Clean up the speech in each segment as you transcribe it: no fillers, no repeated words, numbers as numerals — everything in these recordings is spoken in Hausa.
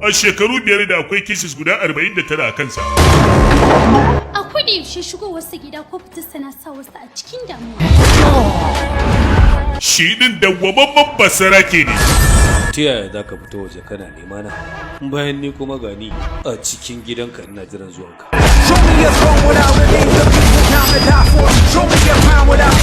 a shekaru 5 da akwai cases guda 49 a kansa. A kuɗi yaushe shigowarsa gida ko fitarsa na sa wasu a cikin damuwa. Shi ɗin dawwamamman basarake ne. Ta yaya za ka fito waje kana nema na bayan ni kuma gani a cikin gidanka ina jiran zuwanka.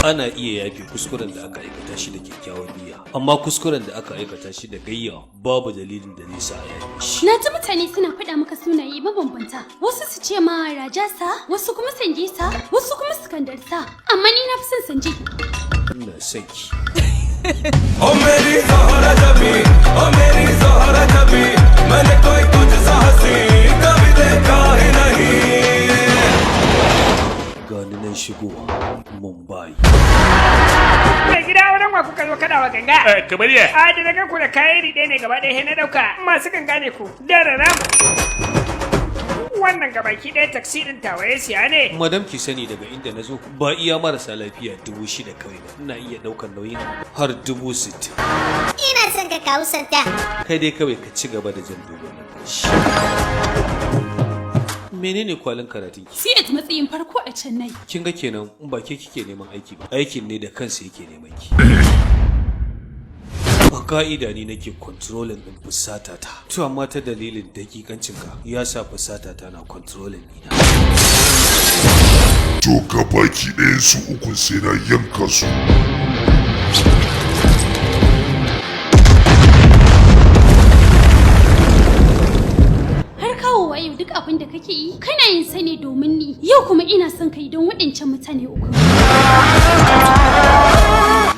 Ana iya yafe kuskuren da aka aikata shi da kyakkyawan niyya, amma kuskuren da aka aikata shi da gayya babu dalilin da zai sa a yafe shi. Na ji mutane suna faɗa maka sunaye mabambanta, wasu su ce ma Rajasa, wasu kuma Sanjisa, wasu kuma Sikandarsa, amma ni na fi son Sanji. Ina son ki. ओ मेरी ज़हरा जबी, ओ मेरी ज़हरा जबी, मैंने कोई तुझसा हंसी कभी देखा ही नहीं. Gani nan shigowa Mumbai. Mai gida wurin wa kuka zo kada wa ganga? Kamar ya? A da daga ku da kayan riɗe ne gaba ɗaya na ɗauka masu ganga ne ku. Da ramu. Wannan gabaki ɗaya taksi ɗin tawaye siya ne. Madam ki sani daga inda na zo ba iya marasa lafiya 6,000 kawai ba. Ina iya ɗaukar nauyin har 60,000. Ina son ka kawo santa. Kai dai kawai ka ci gaba da jan dogon numfashi. Menene kwalin karatun ki? Fiat matsayin farko a Chennai. Kin ga kenan in ba ke kike neman aiki ba, aikin ne da kansa yake neman ki. A ka'ida ni nake controlling din fusata ta. To amma ta dalilin dakikancinka ya sa fusata ta na controlling ni. To ka baki ɗayan su ukun sai na yanka su. Har kawowa yau duk abin da kake yi, kana yin sa ne domin ni. Yau kuma ina son kai don waɗancan mutane uku.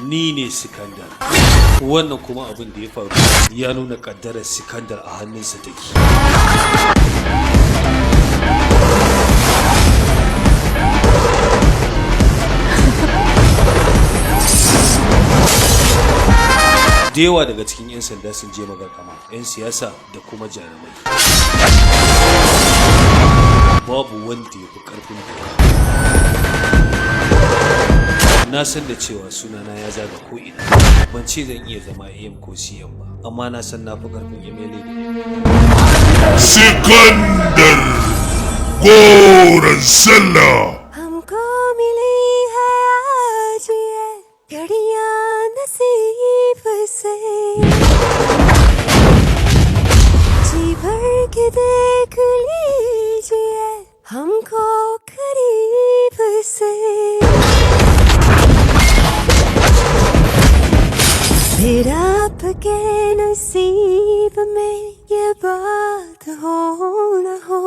Ni ne Sikandar. Wannan kuma abin da ya faru ya nuna kaddarar Sikandar a hannunsa take. Da yawa daga cikin 'yan sanda sun je magarkama, 'yan siyasa da kuma jarumai. Babu wanda ya fi ƙarfin da. Na san da cewa sunana ya zaga ko'ina. Ban ce zan iya zama AM ko CM ba, amma na san na fi ƙarfin MLA. Sikandar Goron Sallah. हमको मिली है आज ये घड़ियां नसीब से जी भर के देख लीजिए हमको करीब से फिर आपके नसीब में ये बात हो न हो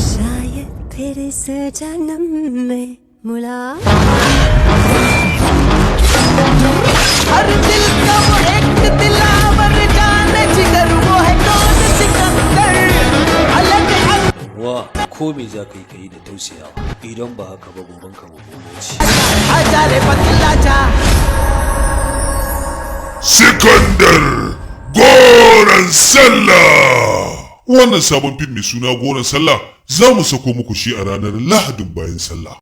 शायद फिर इस जन्म में हर दिल का वो एक दिलावर जाने जिगर वो है कौन सिकंदर अलग Wa ko me za ka yi da tausayawa idan ba haka ba goban ka ba ce. Hazare पतला जा Sikandar Goron Sallah. Wannan sabon fim mai suna Goron Sallah za mu sako muku shi a ranar Lahadin bayan Sallah.